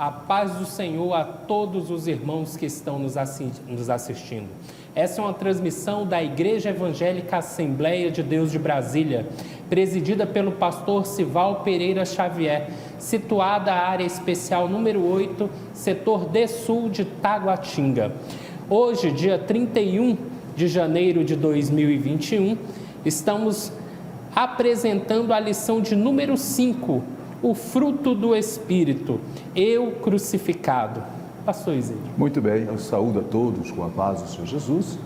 A paz do Senhor a todos os irmãos que estão nos assistindo. Essa é uma transmissão da Igreja Evangélica Assembleia de Deus de Brasília, presidida pelo pastor Sival Pereira Xavier, situada a área especial número 8, setor D-Sul de Taguatinga. Hoje, dia 31 de janeiro de 2021, estamos apresentando a lição de número 5, o fruto do Espírito, eu crucificado. Pastor Isidro. Muito bem, eu saúdo a todos com a paz do Senhor Jesus.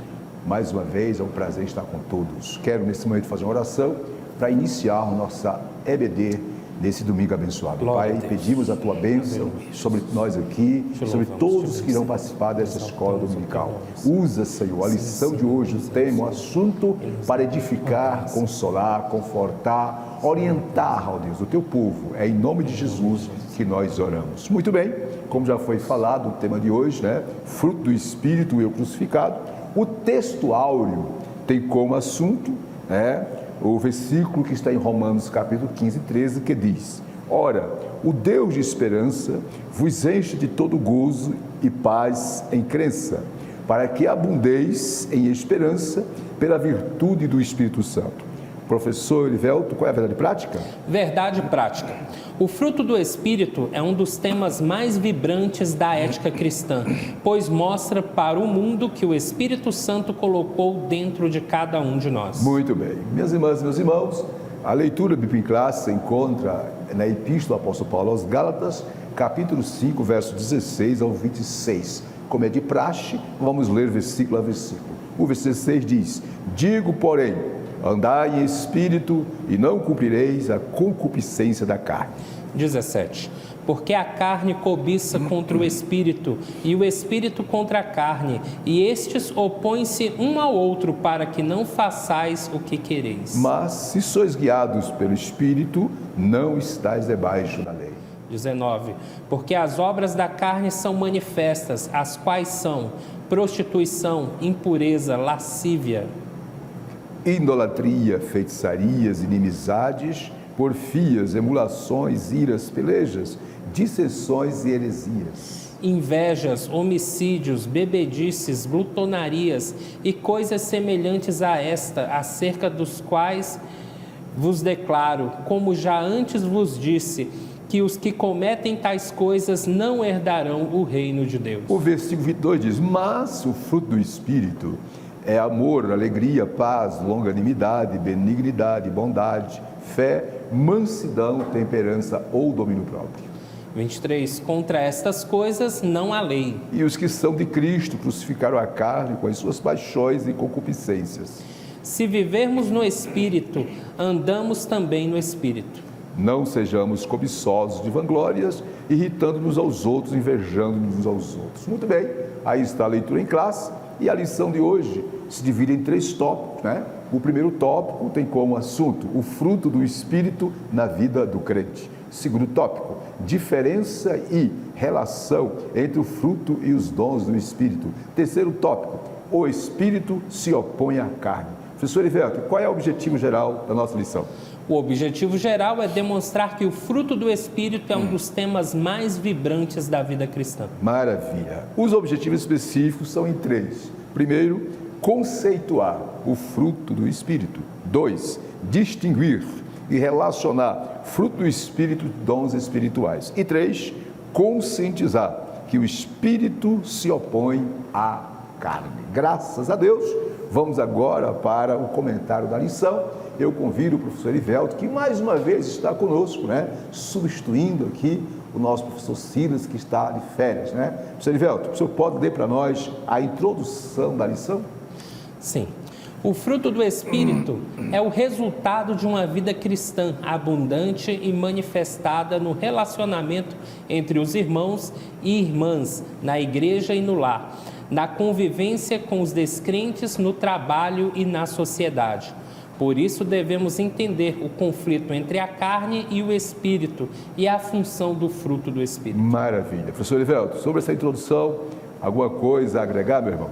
Mais uma vez, é um prazer estar com todos. Quero nesse momento fazer uma oração para iniciar nossa EBD nesse domingo abençoado. Pai, pedimos a Tua bênção sobre nós aqui, sobre todos que irão participar dessa escola dominical. Usa, Senhor, a lição de hoje, o tema, o assunto, para edificar, consolar, confortar, orientar, ó Deus, o Teu povo. É em nome de Jesus que nós oramos. Muito bem, como já foi falado, o tema de hoje, fruto do Espírito, eu crucificado. O texto áureo tem como assunto, o versículo que está em Romanos capítulo 15, 13, que diz: ora, o Deus de esperança vos enche de todo gozo e paz em crença, para que abundeis em esperança pela virtude do Espírito Santo. Professor Elivelto, qual é a verdade prática? Verdade prática. O fruto do Espírito é um dos temas mais vibrantes da ética cristã, pois mostra para o mundo que o Espírito Santo colocou dentro de cada um de nós. Muito bem. Minhas irmãs e meus irmãos, a leitura bíblica em classe se encontra na Epístola do Apóstolo Paulo aos Gálatas, capítulo 5, verso 16 ao 26. Como é de praxe, vamos ler versículo a versículo. O versículo 16 diz: digo, porém, andai em espírito e não cumprireis a concupiscência da carne. 17. Porque a carne cobiça contra o espírito e o espírito contra a carne, e estes opõem-se um ao outro para que não façais o que quereis. Mas se sois guiados pelo espírito, não estáis debaixo da lei. 19. Porque as obras da carne são manifestas, as quais são prostituição, impureza, lascívia, idolatria, feitiçarias, inimizades, porfias, emulações, iras, pelejas, dissensões e heresias, invejas, homicídios, bebedices, glutonarias e coisas semelhantes a esta, acerca dos quais vos declaro, como já antes vos disse, que os que cometem tais coisas não herdarão o reino de Deus. O versículo 22 diz: mas o fruto do Espírito é amor, alegria, paz, longanimidade, benignidade, bondade, fé, mansidão, temperança ou domínio próprio. 23. Contra estas coisas não há lei. E os que são de Cristo crucificaram a carne com as suas paixões e concupiscências. Se vivermos no Espírito, andamos também no Espírito. Não sejamos cobiçosos de vanglórias, irritando-nos aos outros, invejando-nos aos outros. Muito bem, aí está a leitura em classe. E a lição de hoje se divide em 3 tópicos, O primeiro tópico tem como assunto o fruto do Espírito na vida do crente. Segundo tópico, diferença e relação entre o fruto e os dons do Espírito. Terceiro tópico, o Espírito se opõe à carne. Professor Ivelto, qual é o objetivo geral da nossa lição? O objetivo geral é demonstrar que o fruto do Espírito é um dos temas mais vibrantes da vida cristã. Maravilha. Os objetivos específicos são em 3. Primeiro, conceituar o fruto do Espírito. 2, distinguir e relacionar fruto do Espírito, dons espirituais. E 3, conscientizar que o Espírito se opõe à carne. Graças a Deus, vamos agora para o comentário da lição. Eu convido o professor Elivelto, que mais uma vez está conosco, substituindo aqui o nosso professor Silas, que está de férias, Professor Elivelto, o senhor pode ler para nós a introdução da lição? Sim. O fruto do Espírito é o resultado de uma vida cristã abundante e manifestada no relacionamento entre os irmãos e irmãs, na igreja e no lar, na convivência com os descrentes, no trabalho e na sociedade. Por isso devemos entender o conflito entre a carne e o Espírito e a função do fruto do Espírito. Maravilha. Professor Elivelto, sobre essa introdução, alguma coisa a agregar, meu irmão?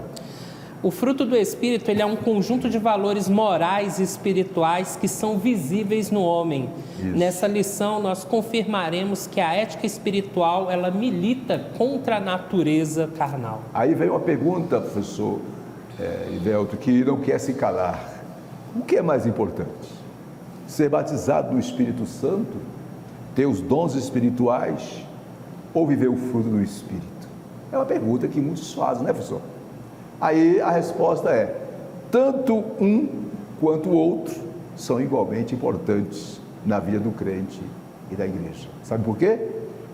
O fruto do Espírito, ele é um conjunto de valores morais e espirituais que são visíveis no homem. Isso. Nessa lição, nós confirmaremos que a ética espiritual, ela milita contra a natureza carnal. Aí vem uma pergunta, professor Ivelto, que não quer se calar. O que é mais importante? Ser batizado no Espírito Santo, ter os dons espirituais ou viver o fruto do Espírito? É uma pergunta que muitos fazem, né, professor? Aí a resposta é: tanto um quanto o outro são igualmente importantes na vida do crente e da igreja. Sabe por quê?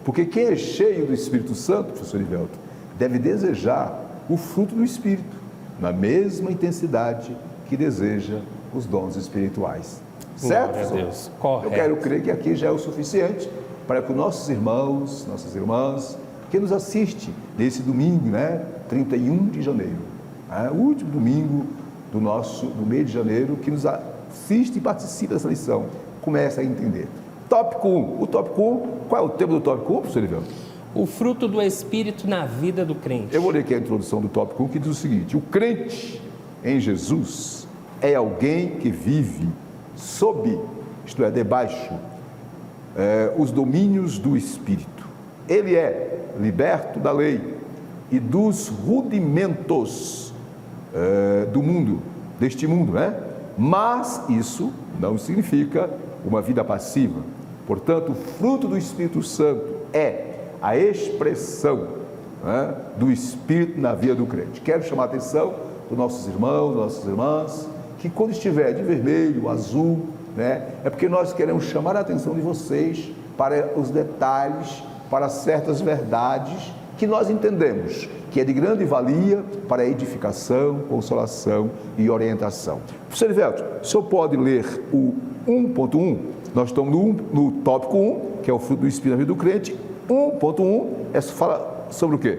Porque quem é cheio do Espírito Santo, professor Ivelto, deve desejar o fruto do Espírito, na mesma intensidade que deseja os dons espirituais. Certo, Glória a Deus. Correto. Eu quero crer que aqui já é o suficiente para que os nossos irmãos, nossas irmãs, que nos assiste nesse domingo, né, 31 de janeiro, o último domingo do mês de janeiro, que nos assiste e participa dessa lição, comece a entender. Tópico 1. O tópico 1, qual é o tema do tópico 1, professor Ivelto? O fruto do Espírito na vida do crente. Eu vou ler aqui a introdução do tópico 1, que diz o seguinte: o crente em Jesus é alguém que vive sob, isto é, debaixo, os domínios do Espírito. Ele é liberto da lei e dos rudimentos do mundo, deste mundo, né? Mas isso não significa uma vida passiva. Portanto, o fruto do Espírito Santo é a expressão, né, do Espírito na vida do crente. Quero chamar a atenção dos nossos irmãos, das nossas irmãs, que quando estiver de vermelho, azul, né, é porque nós queremos chamar a atenção de vocês para os detalhes, para certas verdades que nós entendemos que é de grande valia para a edificação, consolação e orientação. Professor Ivelto, o senhor pode ler o 1.1? Nós estamos no tópico 1, que é o fruto do Espírito na vida do crente. 1.1 fala sobre o quê?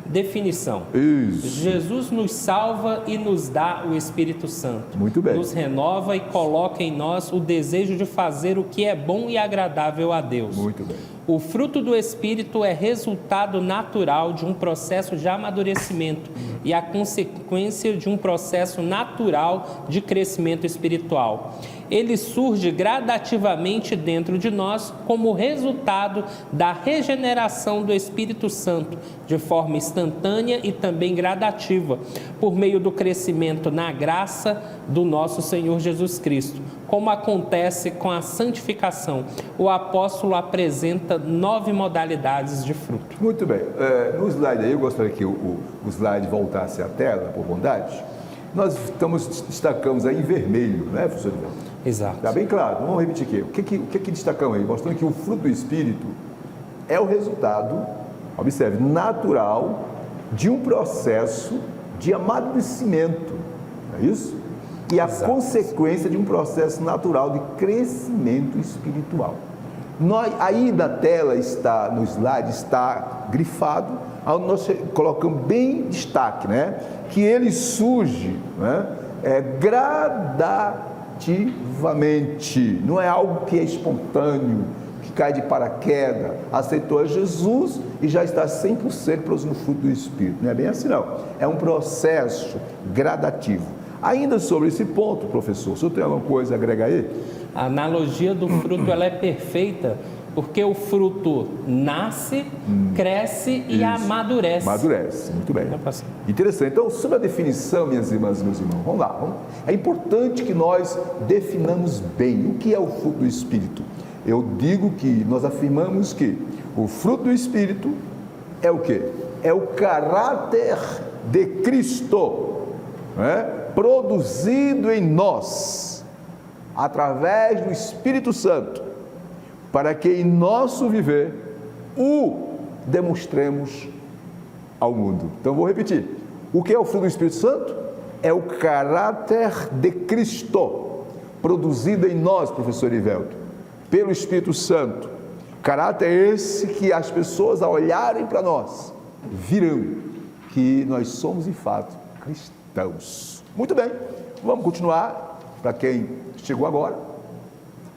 Definição. Isso. Jesus nos salva e nos dá o Espírito Santo. Muito bem. Nos renova e coloca em nós o desejo de fazer o que é bom e agradável a Deus. Muito bem. O fruto do Espírito é resultado natural de um processo de amadurecimento e a consequência de um processo natural de crescimento espiritual. Ele surge gradativamente dentro de nós como resultado da regeneração do Espírito Santo, de forma instantânea e também gradativa, por meio do crescimento na graça do nosso Senhor Jesus Cristo. Como acontece com a santificação, o apóstolo apresenta 9 modalidades de fruto. Muito bem. No slide aí, eu gostaria que o slide voltasse à tela, por bondade. Nós destacamos aí em vermelho, né, professor Ivelto? Exato. Está bem claro. Vamos repetir aqui. O que destacamos aí? Mostrando que o fruto do Espírito é o resultado, observe, natural de um processo de amadurecimento. Não é isso? E a Exato. Consequência de um processo natural de crescimento espiritual. Aí na tela está, no slide, está grifado, onde nós colocamos bem destaque, né? Que ele surge, né, gradativamente, não é algo que é espontâneo, que cai de paraquedas, aceitou a Jesus e já está 100% produzindo o fruto do Espírito. Não é bem assim, não. É um processo gradativo. Ainda sobre esse ponto, professor, o senhor tem alguma coisa a agregar aí? A analogia do fruto ela é perfeita, porque o fruto nasce, cresce e amadurece. Amadurece, muito bem. Não passa. Interessante. Então, sobre a definição, minhas irmãs e meus irmãos, vamos lá. É importante que nós definamos bem o que é o fruto do Espírito. Eu digo que nós afirmamos que o fruto do Espírito é o quê? É o caráter de Cristo, né? Produzido em nós, através do Espírito Santo, para que em nosso viver o demonstremos ao mundo. Então vou repetir. O que é o fruto do Espírito Santo? É o caráter de Cristo, produzido em nós, professor Ivelto, pelo Espírito Santo. Caráter esse que as pessoas, ao olharem para nós, virão que nós somos, de fato, cristãos. Muito bem, vamos continuar. Para quem chegou agora,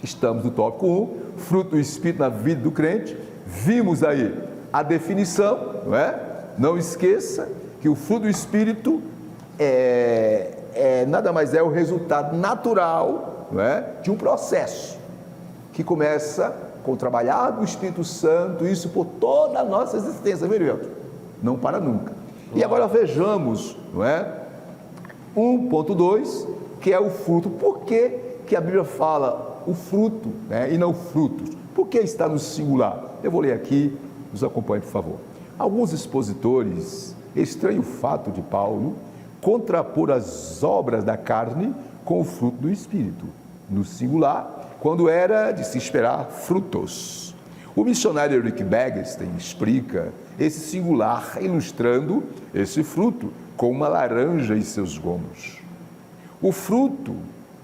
estamos no tópico 1, fruto do Espírito na vida do crente. Vimos aí a definição, não é? Não esqueça que o fruto do Espírito nada mais é o resultado natural, não é, de um processo que começa com o trabalhar do Espírito Santo, isso por toda a nossa existência, viu, Hilton? Não para nunca. E agora vejamos, não é, 1.2, que é o fruto. Por que a Bíblia fala o fruto, né, e não frutos? Por que está no singular? Eu vou ler aqui, nos acompanhe, por favor. Alguns expositores estranham o fato de Paulo contrapor as obras da carne com o fruto do Espírito, no singular, quando era de se esperar frutos. O missionário Eric Bergstein explica esse singular, ilustrando esse fruto com uma laranja e seus gomos. O fruto,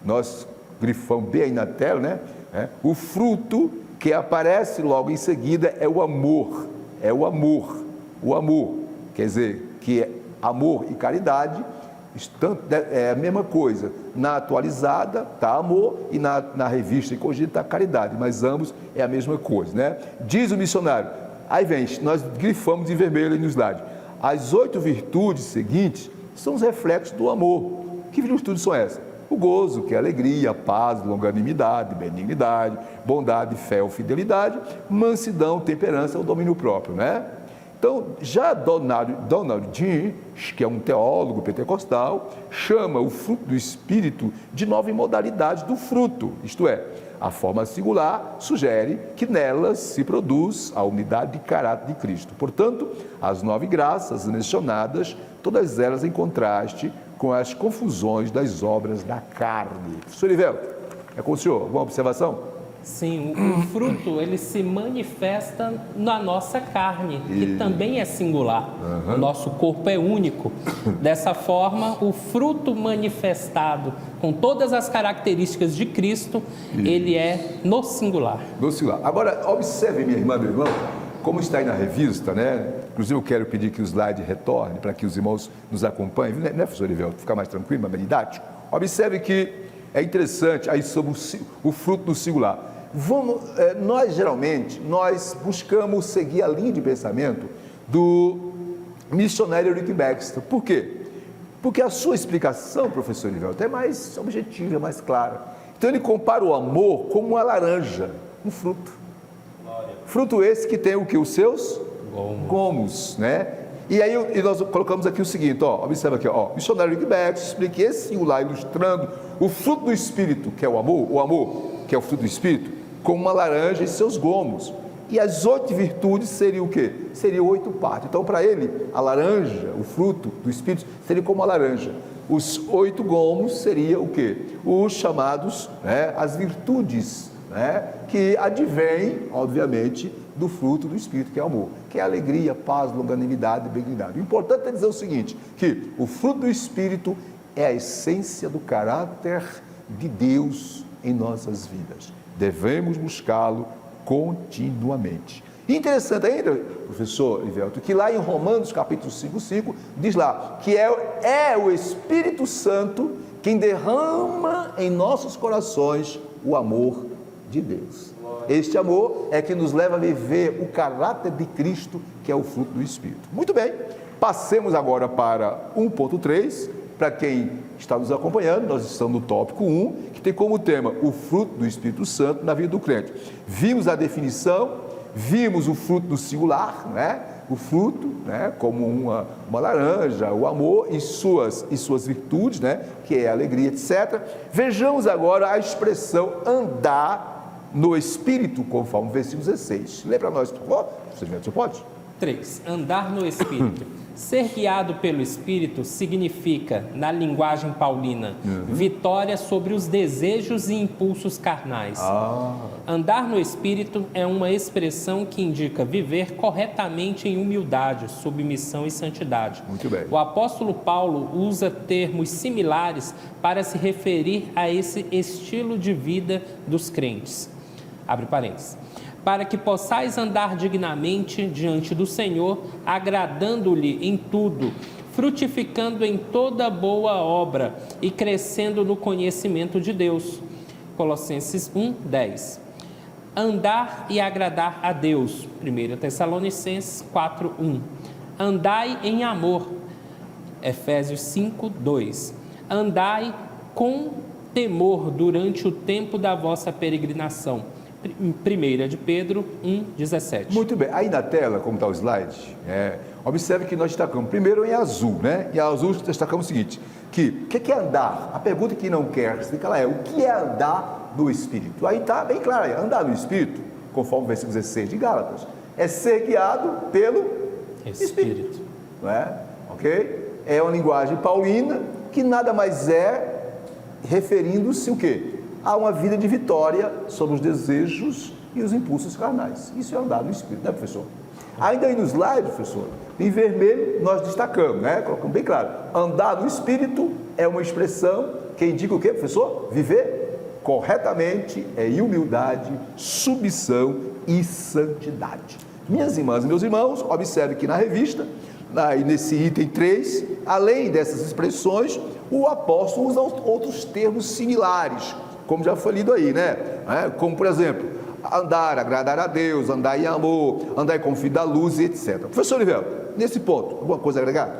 nós grifamos bem aí na tela, né? O fruto que aparece logo em seguida é o amor. É o amor. O amor, quer dizer, que é amor e caridade, é a mesma coisa. Na atualizada está amor e na revista e corrigida está caridade, mas ambos é a mesma coisa, né? Diz o missionário, aí vem, nós grifamos em vermelho aí no slide. As 8 virtudes seguintes são os reflexos do amor. Que virtudes são essas? O gozo, que é a alegria, a paz, longanimidade, benignidade, bondade, fé ou fidelidade, mansidão, temperança ou domínio próprio, né? Então, já Donald Dean, que é um teólogo pentecostal, chama o fruto do Espírito de 9 modalidades do fruto, isto é, a forma singular sugere que nelas se produz a unidade de caráter de Cristo. Portanto, as 9 graças mencionadas, todas elas em contraste com as confusões das obras da carne. Professor Ivelto, é com o senhor, alguma observação? Sim, o fruto, ele se manifesta na nossa carne, que também é singular. O nosso corpo é único. Dessa forma, o fruto manifestado com todas as características de Cristo, ele é no singular. No singular. Agora, observe, minha irmã, meu irmão, como está aí na revista, né? Inclusive, eu quero pedir que o slide retorne para que os irmãos nos acompanhem, né, professor Ivelto? Ficar mais tranquilo, mais didático. Observe que é interessante aí sobre o fruto do singular. Nós geralmente buscamos seguir a linha de pensamento do missionário Eric Baxter. Por quê? Porque a sua explicação, professor Ivelto, é mais objetiva, mais clara. Então ele compara o amor como uma laranja, um fruto. Fruto esse que tem o que? Os seus gomos, né? E aí nós colocamos aqui o seguinte, ó, observa aqui, ó, missionário Eric Baxter explica esse singular, ilustrando o fruto do Espírito, que é o amor, que é o fruto do Espírito, como uma laranja e seus gomos. E as 8 virtudes seriam o quê? Seriam 8 partes. Então, para ele, a laranja, o fruto do Espírito, seria como a laranja. Os 8 gomos seriam o quê? Os chamados, né, as virtudes, né, que advêm, obviamente, do fruto do Espírito, que é o amor, que é a alegria, paz, longanimidade e benignidade. O importante é dizer o seguinte, que o fruto do Espírito é a essência do caráter de Deus em nossas vidas. Devemos buscá-lo continuamente. E interessante ainda, professor Ivelto, que lá em Romanos capítulo 5:5, diz lá que é o Espírito Santo quem derrama em nossos corações o amor de Deus. Este amor é que nos leva a viver o caráter de Cristo, que é o fruto do Espírito. Muito bem, passemos agora para 1.3, para quem está nos acompanhando, nós estamos no tópico 1, que tem como tema o fruto do Espírito Santo na vida do crente. Vimos a definição, vimos o fruto do singular, né? O fruto, né? Como uma laranja, o amor e suas virtudes, né? Que é a alegria, etc. Vejamos agora a expressão andar no Espírito, conforme o versículo 16. Lê para nós, por favor. Você pode? 3. Andar no Espírito. Ser guiado pelo Espírito significa, na linguagem paulina, vitória sobre os desejos e impulsos carnais. Andar no Espírito é uma expressão que indica viver corretamente em humildade, submissão e santidade. Muito bem. O apóstolo Paulo usa termos similares para se referir a esse estilo de vida dos crentes. Abre parênteses. Para que possais andar dignamente diante do Senhor, agradando-lhe em tudo, frutificando em toda boa obra e crescendo no conhecimento de Deus. Colossenses 1:10. Andar e agradar a Deus. 1 Tessalonicenses 4:1. Andai em amor. Efésios 5, 2. Andai com temor durante o tempo da vossa peregrinação. 1 de Pedro 1, 17. Muito bem, aí na tela, como está o slide, observe que nós destacamos, primeiro em azul, né? Em azul destacamos o seguinte, o que é andar? A pergunta que não quer explicar lá é, o que é andar no Espírito? Aí está bem claro, andar no Espírito, conforme o versículo 16 de Gálatas, é ser guiado pelo Espírito, não é? Ok? É uma linguagem paulina, que nada mais é referindo-se o quê? A uma vida de vitória sobre os desejos e os impulsos carnais. Isso é andar no Espírito, né, professor? Ainda aí no slide, professor, em vermelho nós destacamos, né? Colocamos bem claro, andar no Espírito é uma expressão que indica o quê, professor? Viver corretamente em humildade, submissão e santidade. Minhas irmãs e meus irmãos, observe que na revista, nesse item 3, além dessas expressões, o apóstolo usa outros termos similares, como já foi lido aí, né? Como, por exemplo, andar, agradar a Deus, andar em amor, andar com filho da luz, etc. Professor Oliveira, nesse ponto, alguma coisa a agregar?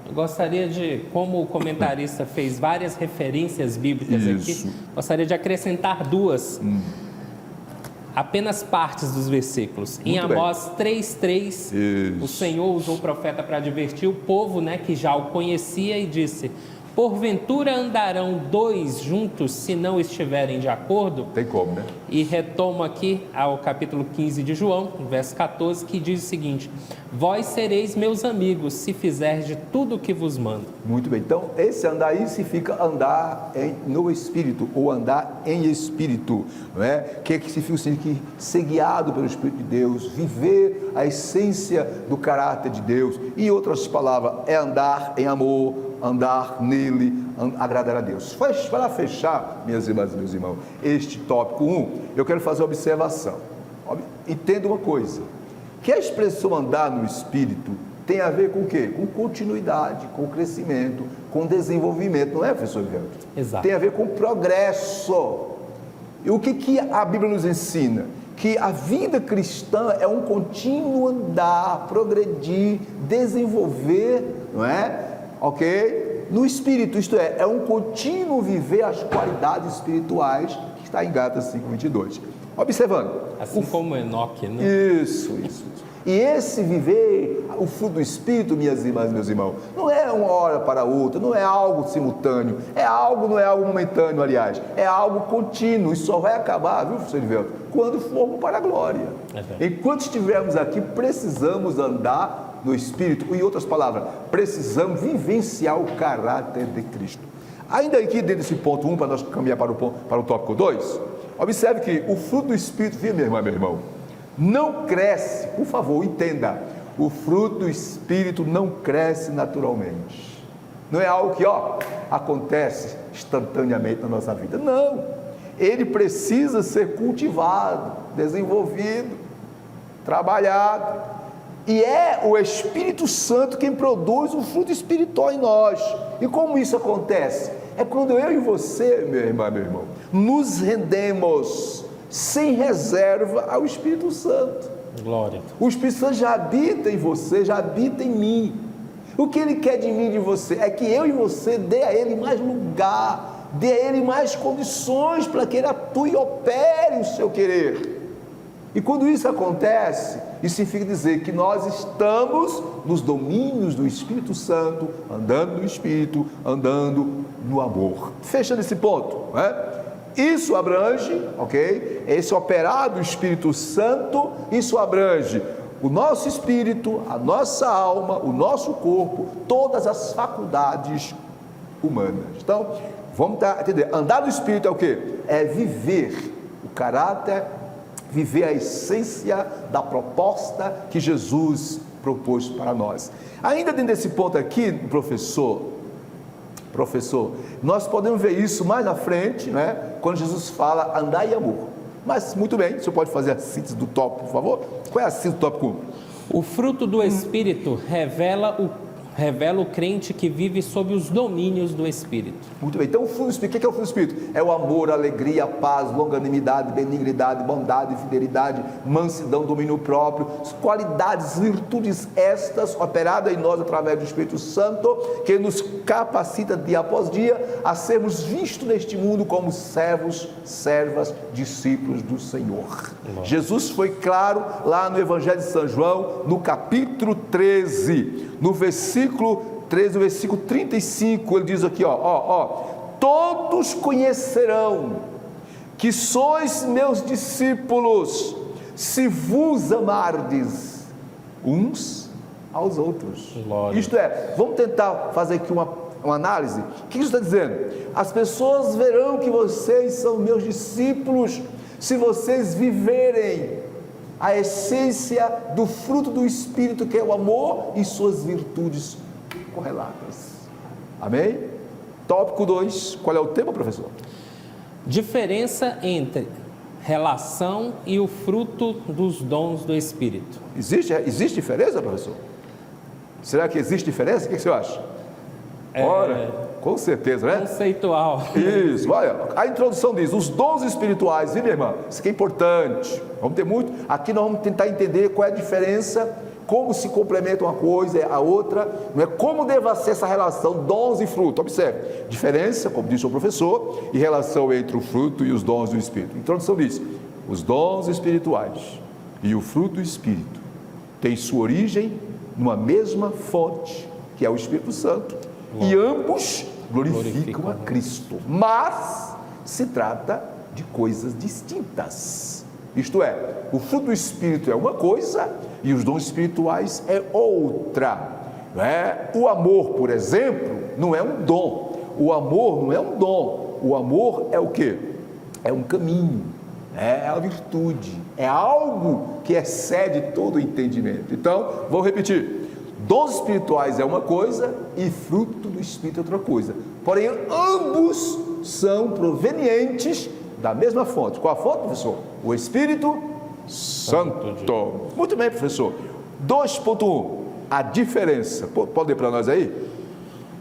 Eu gostaria de, como o comentarista fez várias referências bíblicas aqui, gostaria de acrescentar duas, apenas partes dos versículos. Em Amós 3:3, o Senhor usou o profeta para advertir o povo, né, que já o conhecia, e disse: porventura andarão dois juntos se não estiverem de acordo? Tem como, né? E retomo aqui ao capítulo 15 de João, verso 14, que diz o seguinte: vós sereis meus amigos se fizerdes de tudo o que vos mando. Muito bem, então esse andar aí significa andar no Espírito, ou andar em Espírito, não é? Que significa ser guiado pelo Espírito de Deus, viver a essência do caráter de Deus. Em outras palavras, é andar em amor, andar nele, agradar a Deus. Para fechar, minhas irmãs e meus irmãos, este tópico 1, eu quero fazer uma observação. Entenda uma coisa, que a expressão andar no Espírito tem a ver com o quê? Com continuidade, com crescimento, com desenvolvimento, não é, professor Vitor? Exato. Tem a ver com progresso. E o que a Bíblia nos ensina? Que a vida cristã é um contínuo andar, progredir, desenvolver, não é? Ok? No Espírito, isto é um contínuo viver as qualidades espirituais, que está em Gálatas 5:22. Observando. Assim como Enoque, né? Isso. E esse viver, o fruto do Espírito, minhas irmãs e meus irmãos, não é uma hora para outra, não é algo simultâneo, não é algo momentâneo, aliás, é algo contínuo, e só vai acabar, viu, professor Edivelto, quando formos para a glória. Enquanto estivermos aqui, precisamos andar no Espírito, em outras palavras, precisamos vivenciar o caráter de Cristo. Ainda aqui dentro desse ponto 1, para nós caminhar para o tópico 2, observe que o fruto do Espírito, viu, minha irmã, meu irmão, não cresce, por favor, entenda, o fruto do Espírito não cresce naturalmente, não é algo que acontece instantaneamente na nossa vida, não, ele precisa ser cultivado, desenvolvido, trabalhado, e é o Espírito Santo quem produz o fruto espiritual em nós. E como isso acontece? É quando eu e você, minha irmã, meu irmão, nos rendemos sem reserva ao Espírito Santo. Glória. O Espírito Santo já habita em você, já habita em mim. O que Ele quer de mim e de você é que eu e você dê a Ele mais lugar, dê a Ele mais condições para que Ele atue e opere o seu querer. E quando isso acontece, isso significa dizer que nós estamos nos domínios do Espírito Santo, andando no Espírito, andando no amor. Fechando esse ponto, não é? Isso abrange, ok? Esse operar do Espírito Santo, isso abrange o nosso espírito, a nossa alma, o nosso corpo, todas as faculdades humanas. Então, vamos entender, andar no Espírito é o quê? É viver o caráter, viver a essência da proposta que Jesus propôs para nós. Ainda dentro desse ponto aqui, professor, nós podemos ver isso mais na frente, né? Quando Jesus fala andar em amor. Mas, muito bem, o senhor pode fazer a síntese do tópico, por favor? Qual é a síntese do tópico 1? O fruto do Espírito revela revela o crente que vive sob os domínios do Espírito. Muito bem, então o fruto do Espírito, o que é o fruto do Espírito? É o amor, a alegria, a paz, longanimidade, benignidade, bondade, fidelidade, mansidão, domínio próprio, qualidades, virtudes estas operadas em nós através do Espírito Santo, que nos capacita dia após dia a sermos vistos neste mundo como servos, servas, discípulos do Senhor. Jesus foi claro lá no Evangelho de São João, no capítulo 13, no versículo 13, no versículo 35, ele diz aqui, todos conhecerão que sois meus discípulos, se vos amardes uns aos outros. Glória. Isto é, vamos tentar fazer aqui uma análise. O que isso está dizendo? As pessoas verão que vocês são meus discípulos, se vocês viverem a essência do fruto do Espírito, que é o amor e suas virtudes correlatas. Amém? Tópico 2, qual é o tema, professor? Diferença entre relação e o fruto dos dons do Espírito. Existe diferença, professor? Será que existe diferença? O que você acha? Ora, com certeza, né? Conceitual. Isso, olha, a introdução diz, os dons espirituais, e minha irmã, isso aqui é importante, vamos ter muito, aqui nós vamos tentar entender qual é a diferença, como se complementa uma coisa a outra, não é? Como deve ser essa relação, dons e fruto. Observe, diferença, como disse o professor, e relação entre o fruto e os dons do Espírito. A introdução diz, os dons espirituais e o fruto do Espírito têm sua origem numa mesma fonte, que é o Espírito Santo, e ambos glorificam a Cristo, mas se trata de coisas distintas. Isto é, o fruto do Espírito é uma coisa e os dons espirituais é outra. Não é? O amor, por exemplo, não é um dom. O amor não é um dom. O amor é o quê? É um caminho, é a virtude, é algo que excede todo o entendimento. Então, vou repetir. Dons espirituais é uma coisa e fruto do Espírito é outra coisa. Porém, ambos são provenientes da mesma fonte. Qual a fonte, professor? O Espírito Santo. Muito bem, professor. 2.1, a diferença. Pode ler para nós aí?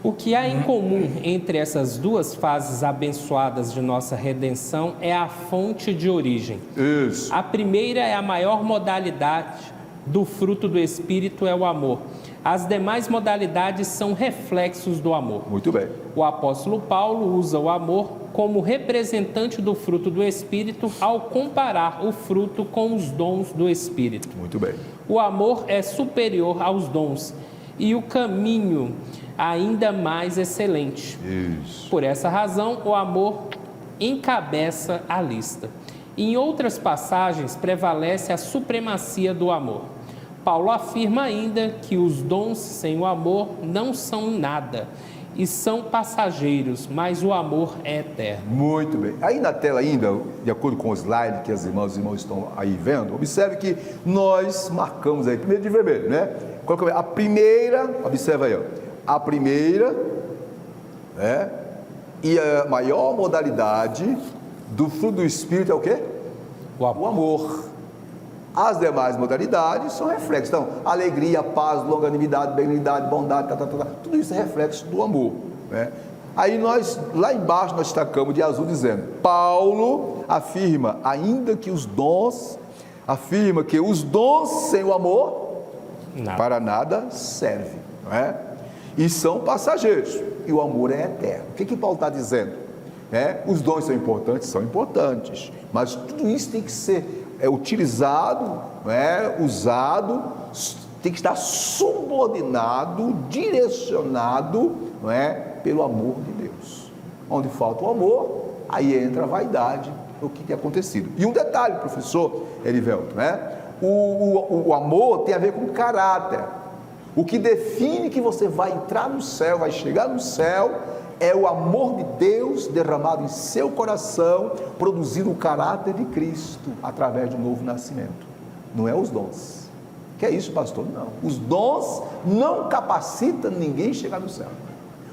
O que há em comum entre essas duas fases abençoadas de nossa redenção é a fonte de origem. Isso. A primeira é a maior modalidade do fruto do Espírito, é o amor. As demais modalidades são reflexos do amor. Muito bem. O apóstolo Paulo usa o amor como representante do fruto do Espírito ao comparar o fruto com os dons do Espírito. Muito bem. O amor é superior aos dons e o caminho ainda mais excelente. Isso. Por essa razão, o amor encabeça a lista. Em outras passagens, prevalece a supremacia do amor. Paulo afirma ainda que os dons sem o amor não são nada e são passageiros, mas o amor é eterno. Muito bem. Aí na tela ainda, de acordo com o slide que as irmãs e irmãos estão aí vendo, observe que nós marcamos aí, primeiro de vermelho, né? A primeira, observa aí, ó, a primeira, né? E a maior modalidade do fruto do Espírito é o quê? O amor. As demais modalidades são reflexos. Então, alegria, paz, longanimidade, benignidade, bondade, tudo isso é reflexo do amor, né? Aí nós, lá embaixo, nós destacamos de azul dizendo, Paulo afirma que os dons sem o amor para nada servem, não é? E são passageiros, e o amor é eterno. O que Paulo está dizendo? Os dons são importantes, mas tudo isso tem que ser utilizado, usado, tem que estar subordinado, direcionado, pelo amor de Deus. Onde falta o amor, aí entra a vaidade, o que tem acontecido. E um detalhe, professor Erivelto, o amor tem a ver com caráter. O que define que você vai entrar no céu, vai chegar no céu, é o amor de Deus derramado em seu coração, produzindo o caráter de Cristo através do novo nascimento. Não é os dons. Que é isso, pastor? Não. Os dons não capacitam ninguém a chegar no céu.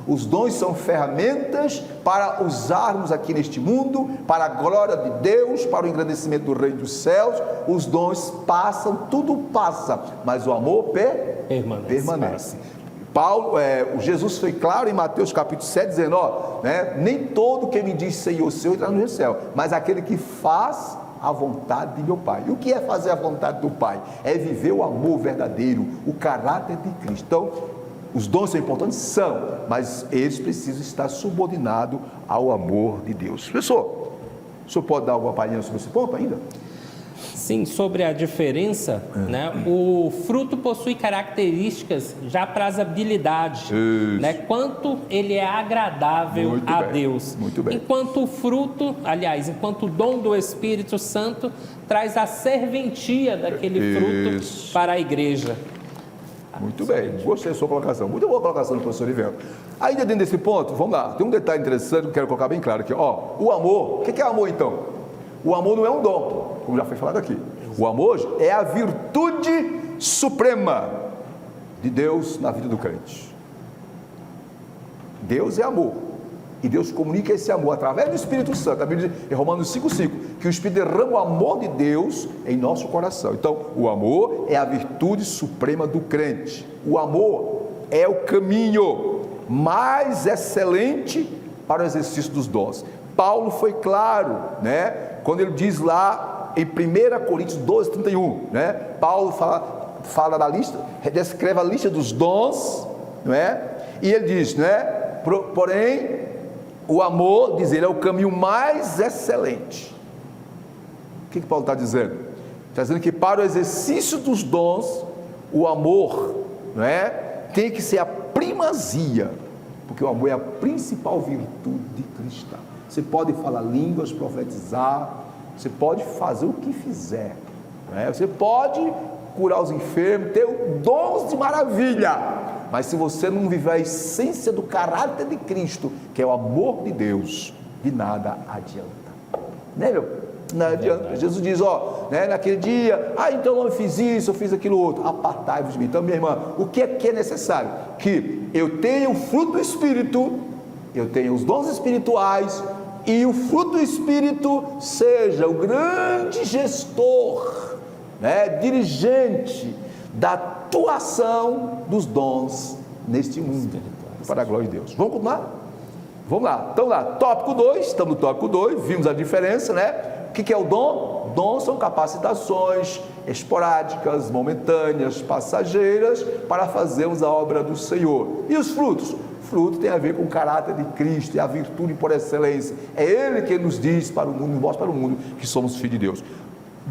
Os dons são ferramentas para usarmos aqui neste mundo, para a glória de Deus, para o engrandecimento do reino dos céus. Os dons passam, tudo passa, mas o amor permanece. Jesus foi claro em Mateus capítulo 7, dizendo, nem todo que me diz Senhor, Senhor, entra no céu, mas aquele que faz a vontade de meu Pai. E o que é fazer a vontade do Pai? É viver o amor verdadeiro, o caráter de Cristo. Então, os dons são importantes? São, mas eles precisam estar subordinados ao amor de Deus. Professor, o senhor pode dar alguma palhinha sobre esse ponto ainda? Sim, sobre a diferença, né? O fruto possui características de aprazabilidade, né? Quanto ele é agradável Muito a bem, Deus. muito bem. Enquanto o fruto, enquanto o dom do Espírito Santo traz a serventia daquele fruto para a igreja. Muito bem, gostei da sua colocação. Muito boa colocação do professor Ivelto. Ainda dentro desse ponto, vamos lá, tem um detalhe interessante que eu quero colocar bem claro aqui. O amor, o que é amor então? O amor não é um dom, como já foi falado aqui. O amor é a virtude suprema de Deus na vida do crente. Deus é amor. E Deus comunica esse amor através do Espírito Santo. A Bíblia diz em Romanos 5,5 que o Espírito derrama o amor de Deus em nosso coração. Então, o amor é a virtude suprema do crente. O amor é o caminho mais excelente para o exercício dos dons. Paulo foi claro, quando ele diz lá em 1 Coríntios 12:31, Paulo fala da lista, descreve a lista dos dons, e ele diz, porém, o amor, diz ele, é o caminho mais excelente. O que Paulo está dizendo? Está dizendo que para o exercício dos dons, o amor, tem que ser a primazia, porque o amor é a principal virtude cristã. Você pode falar línguas, profetizar, você pode fazer o que fizer, você pode curar os enfermos, ter dons de maravilha, mas se você não viver a essência do caráter de Cristo, que é o amor de Deus, de nada adianta, Não adianta. Jesus diz, naquele dia, então eu não fiz isso, eu fiz aquilo outro, apartai-vos de mim. Então, minha irmã, o que é necessário? Que eu tenha o fruto do Espírito, eu tenha os dons espirituais, e o fruto do Espírito seja o grande gestor, dirigente da atuação dos dons neste mundo, para a glória de Deus. Vamos continuar? Vamos lá, então lá, tópico 2, estamos no tópico 2, vimos a diferença, O que é o dom? Dons são capacitações esporádicas, momentâneas, passageiras, para fazermos a obra do Senhor. E os frutos? Fruto tem a ver com o caráter de Cristo, é a virtude por excelência. É Ele que nos diz para o mundo, mostra para o mundo que somos filhos de Deus.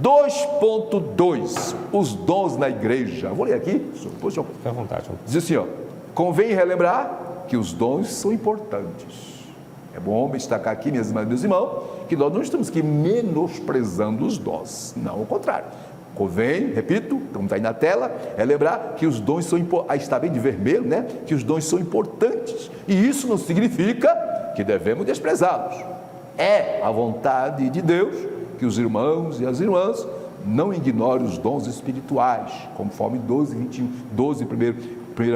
2.2, os dons na igreja. Vou ler aqui. Fique à vontade. Diz assim, convém relembrar que os dons são importantes. É bom destacar aqui, minhas irmãs e meus irmãos, que nós não estamos aqui menosprezando os dons. Não, ao contrário. Convém, repito, como está aí na tela, lembrar que os dons são importantes. Aí está bem de vermelho, que os dons são importantes. E isso não significa que devemos desprezá-los. É a vontade de Deus que os irmãos e as irmãs não ignorem os dons espirituais, conforme 1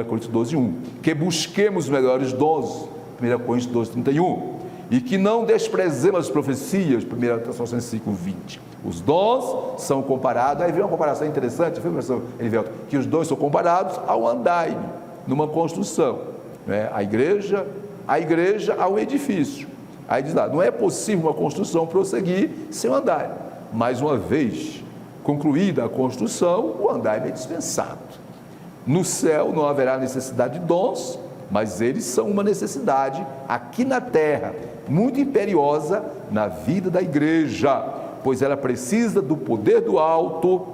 Coríntios 12:1, que busquemos melhores dons, 1 Coríntios 12:31, e que não desprezemos as profecias, 1 Tessalonicenses 5:20. Os dons são comparados, aí vem uma comparação interessante, professor Elivelto, que os dons são comparados ao andaime, numa construção, a igreja ao edifício. Aí diz lá, não é possível uma construção prosseguir sem um andaime, mas uma vez concluída a construção, o andaime é dispensado. No céu não haverá necessidade de dons, mas eles são uma necessidade aqui na terra, muito imperiosa na vida da igreja, pois ela precisa do poder do alto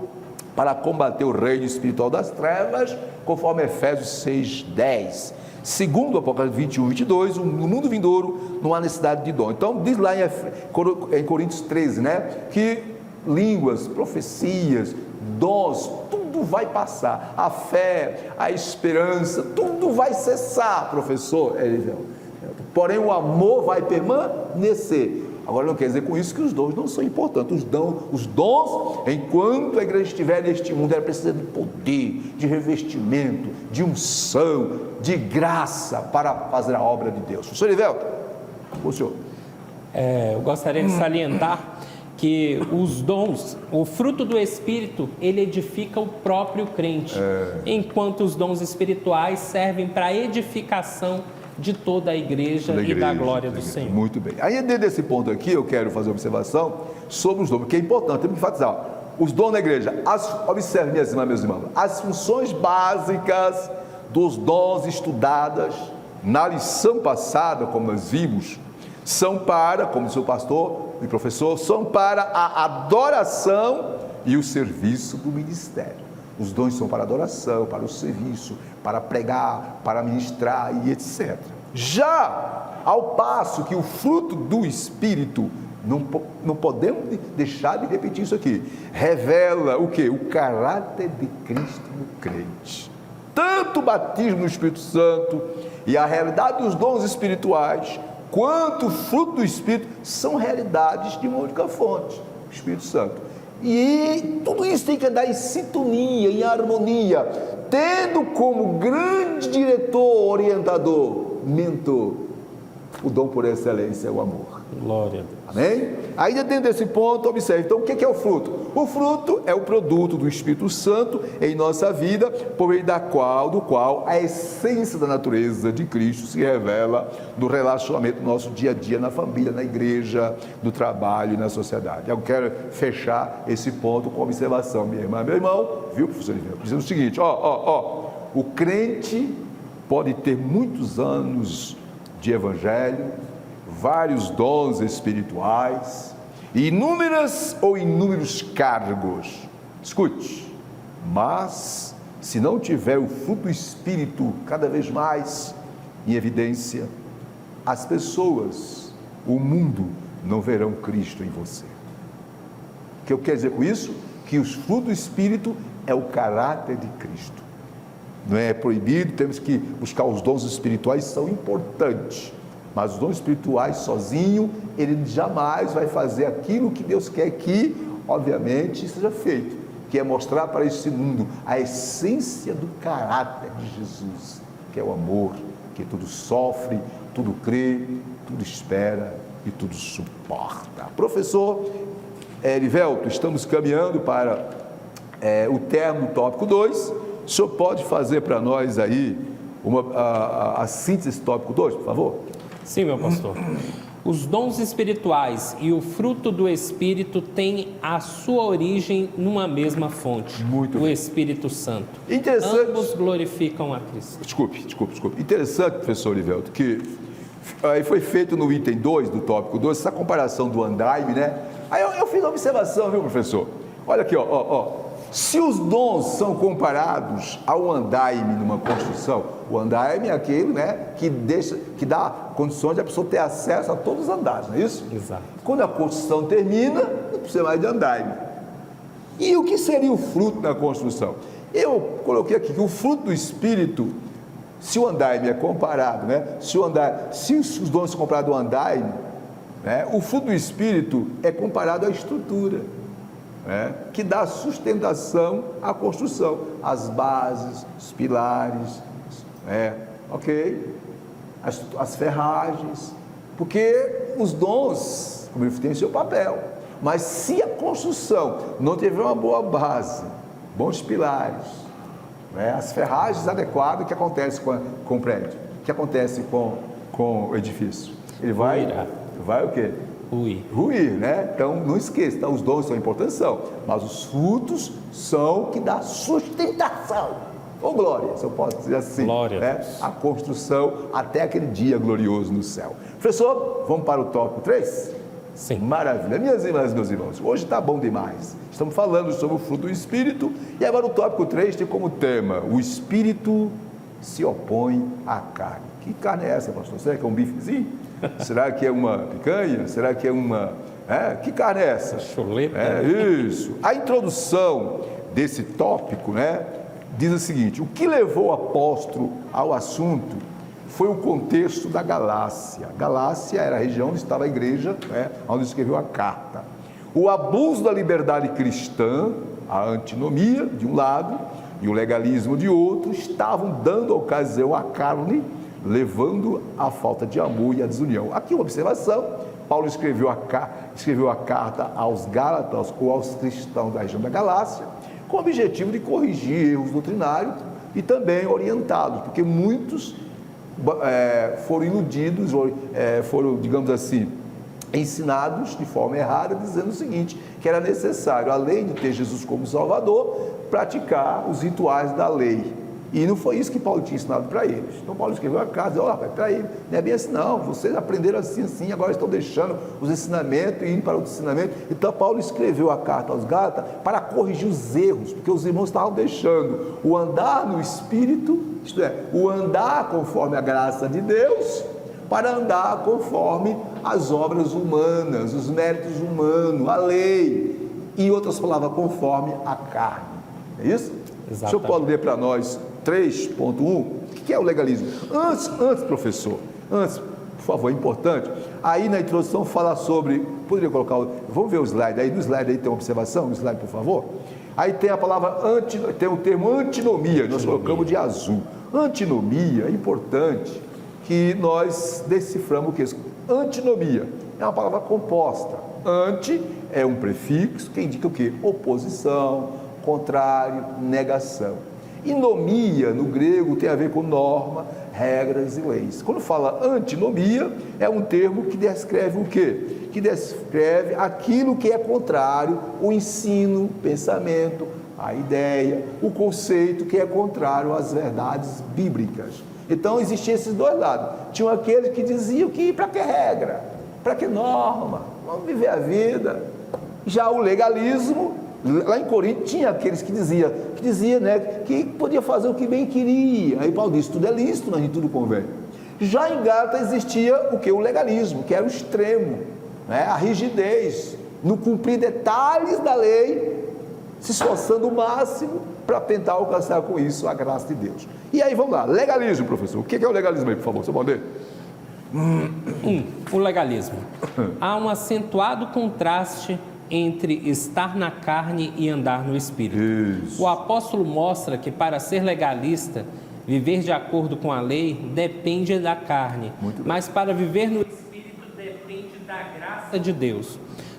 para combater o reino espiritual das trevas, conforme Efésios 6:10. Segundo o Apocalipse 21:22, no mundo vindouro não há necessidade de dom. Então diz lá em Coríntios 13, que línguas, profecias, dons, tudo vai passar, a fé, a esperança, tudo vai cessar, professor Elivelto. Porém o amor vai permanecer. Agora não quer dizer com isso que os dons não são importantes. Os dons, enquanto a igreja estiver neste mundo, ela precisa de poder, de revestimento, de unção, de graça para fazer a obra de Deus. Professor Elivelto, o senhor. Eu gostaria de salientar que os dons, o fruto do Espírito, ele edifica o próprio crente, enquanto os dons espirituais servem para a edificação de toda a igreja e da glória do Senhor. Muito bem. Aí, dentro desse ponto aqui, eu quero fazer uma observação sobre os dons, porque é importante, temos que enfatizar. Os dons da igreja, observe, minhas irmãs, meus irmãos, as funções básicas dos dons estudadas na lição passada, como nós vimos, são para, como disse o pastor e professor, são para a adoração e o serviço do ministério. Os dons são para a adoração, para o serviço, para pregar, para ministrar e etc. Já ao passo que o fruto do Espírito, não podemos deixar de repetir isso aqui, revela o quê? O caráter de Cristo no crente. Tanto o batismo no Espírito Santo e a realidade dos dons espirituais, quanto o fruto do Espírito, são realidades de uma única fonte, o Espírito Santo. E tudo isso tem que andar em sintonia, em harmonia, tendo como grande diretor, orientador, mentor, o dom por excelência é o amor. Glória a Deus. Amém? Ainda dentro desse ponto, observe, então o que é o fruto? O fruto é o produto do Espírito Santo em nossa vida, por meio do qual a essência da natureza de Cristo se revela no relacionamento do nosso dia a dia, na família, na igreja, no trabalho e na sociedade. Eu quero fechar esse ponto com observação, minha irmã, meu irmão, viu, professor Oliveira? Dizendo o seguinte, o crente pode ter muitos anos de evangelho, vários dons espirituais, inúmeras ou inúmeros cargos. Escute, mas se não tiver o fruto do Espírito cada vez mais em evidência, as pessoas, o mundo, não verão Cristo em você. O que eu quero dizer com isso? Que os frutos do Espírito é o caráter de Cristo. Não é proibido, temos que buscar os dons espirituais, são importantes. Mas os dons espirituais sozinho, ele jamais vai fazer aquilo que Deus quer que, obviamente, seja feito, que é mostrar para esse mundo a essência do caráter de Jesus, que é o amor, que tudo sofre, tudo crê, tudo espera e tudo suporta. Professor Erivelto, estamos caminhando para o término do tópico 2. O senhor pode fazer para nós aí a síntese desse tópico 2, por favor? Sim, meu pastor. Os dons espirituais e o fruto do Espírito têm a sua origem numa mesma fonte, o Espírito Santo. Interessante. Ambos glorificam a Cristo. Desculpe. Interessante, professor Olivelto, que aí foi feito no item 2 do tópico 2, essa comparação do andaime, né? Aí eu fiz uma observação, viu, professor? Olha aqui, se os dons são comparados ao andaime numa construção, o andaime é aquele, né, que dá condições de a pessoa ter acesso a todos os andares, não é isso? Exato. Quando a construção termina, não precisa mais de andaime. E o que seria o fruto da construção? Eu coloquei aqui que o fruto do Espírito, se o andaime é comparado, né, se os dons são comparados ao andaime, né, o fruto do Espírito é comparado à estrutura, que dá sustentação à construção, as bases, os pilares, as ferragens, porque os dons, como ele tem o seu papel, mas se a construção não tiver uma boa base, bons pilares, as ferragens adequadas, o que acontece com o prédio? O que acontece com o edifício? Ele vai o quê? Ruir, né? Então, não esqueça, então, os dons são importantes, mas os frutos são que dá sustentação, ou glória, se eu posso dizer assim, glória, a construção até aquele dia glorioso no céu. Professor, vamos para o tópico 3? Sim. Maravilha. Minhas irmãs, meus irmãos, hoje está bom demais. Estamos falando sobre o fruto do Espírito, e agora o tópico 3 tem como tema: o Espírito se opõe à carne. Que carne é essa, pastor? Será que é um bifezinho? Será que é uma picanha? Será que é uma... que carne é essa? Chuleta. Isso. A introdução desse tópico, diz o seguinte: o que levou o apóstolo ao assunto foi o contexto da Galácia. Galácia era a região onde estava a igreja, onde escreveu a carta. O abuso da liberdade cristã, a antinomia de um lado e o legalismo de outro, estavam dando ocasião à carne, levando à falta de amor e à desunião. Aqui uma observação, Paulo escreveu a carta aos Gálatas ou aos cristãos da região da Galácia, com o objetivo de corrigir erros doutrinários e também orientá-los, porque muitos foram iludidos, foram, digamos assim, ensinados de forma errada, dizendo o seguinte, que era necessário, além de ter Jesus como Salvador, praticar os rituais da lei. E não foi isso que Paulo tinha ensinado para eles. Então Paulo escreveu a carta e disse, rapaz, peraí, não é bem assim não, vocês aprenderam assim, agora estão deixando os ensinamentos e indo para outros ensinamentos. Então Paulo escreveu a carta aos Gálatas para corrigir os erros, porque os irmãos estavam deixando o andar no Espírito, isto é, o andar conforme a graça de Deus, para andar conforme as obras humanas, os méritos humanos, a lei, em outras palavras, conforme a carne. É isso? Exatamente. O senhor pode ler para nós 3.1, o que é o legalismo? Antes, professor, por favor, é importante. Aí na introdução fala sobre, poderia colocar, vamos ver o slide aí, no slide aí tem uma observação, no slide por favor. Aí tem a palavra, tem o termo antinomia, nós colocamos de azul. Antinomia é importante que nós deciframos o que é isso. Antinomia é uma palavra composta. Anti é um prefixo que indica o quê? Oposição, contrário, negação. E nomia, no grego, tem a ver com norma, regras e leis. Quando fala antinomia, é um termo que descreve o quê? Que descreve aquilo que é contrário, o ensino, o pensamento, a ideia, o conceito que é contrário às verdades bíblicas. Então, existiam esses dois lados. Tinham aqueles que diziam que para que regra? Para que norma? Vamos viver a vida. Já o legalismo, lá em Corinto tinha aqueles que dizia, né, que podia fazer o que bem queria. Aí Paulo disse, tudo é lícito, mas nem tudo convém. Já em Gálatas existia o que? O legalismo, que era o extremo, né, a rigidez, no cumprir detalhes da lei, se esforçando o máximo para tentar alcançar com isso a graça de Deus. E aí vamos lá, legalismo, professor. O que é o legalismo aí, por favor, você pode ler? O legalismo. Há um acentuado contraste entre estar na carne e andar no Espírito. Isso. O apóstolo mostra que para ser legalista, viver de acordo com a lei depende da carne, mas para viver no Espírito depende da graça de Deus.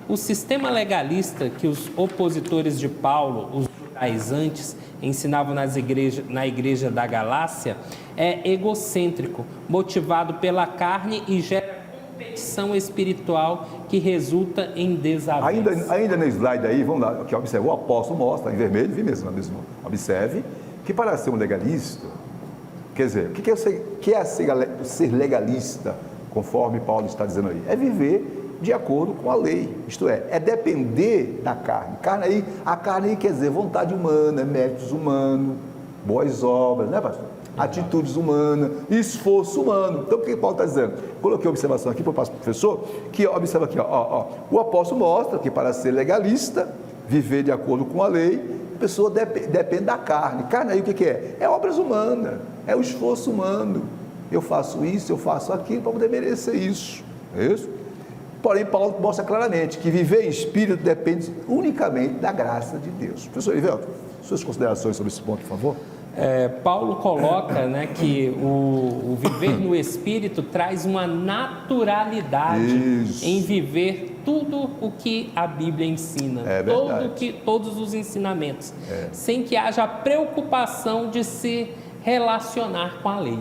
O sistema legalista que os opositores de Paulo, os judaizantes, ensinavam na igreja da Galácia, é egocêntrico, motivado pela carne e gera competição espiritual que resulta em desavença. Ainda no slide aí, vamos lá, que observe, o apóstolo mostra, em vermelho, vi mesmo, observe, que para ser um legalista, quer dizer, o que é ser legalista, conforme Paulo está dizendo aí? É viver de acordo com a lei, isto é depender da carne. A carne aí quer dizer vontade humana, méritos humanos, boas obras, né, pastor? Atitudes humanas, esforço humano. Então, o que Paulo está dizendo? Coloquei a observação aqui para o professor, que observa aqui, o apóstolo mostra que para ser legalista, viver de acordo com a lei, a pessoa depende da carne. Carne aí o que é? É obras humanas, é o esforço humano. Eu faço isso, eu faço aquilo para poder merecer isso. É isso? Porém, Paulo mostra claramente que viver em espírito depende unicamente da graça de Deus. Professor Ivelto, suas considerações sobre esse ponto, por favor? Paulo coloca, né, que o viver no Espírito traz uma naturalidade em viver tudo o que a Bíblia ensina, todos os ensinamentos, sem que haja preocupação de se relacionar com a lei.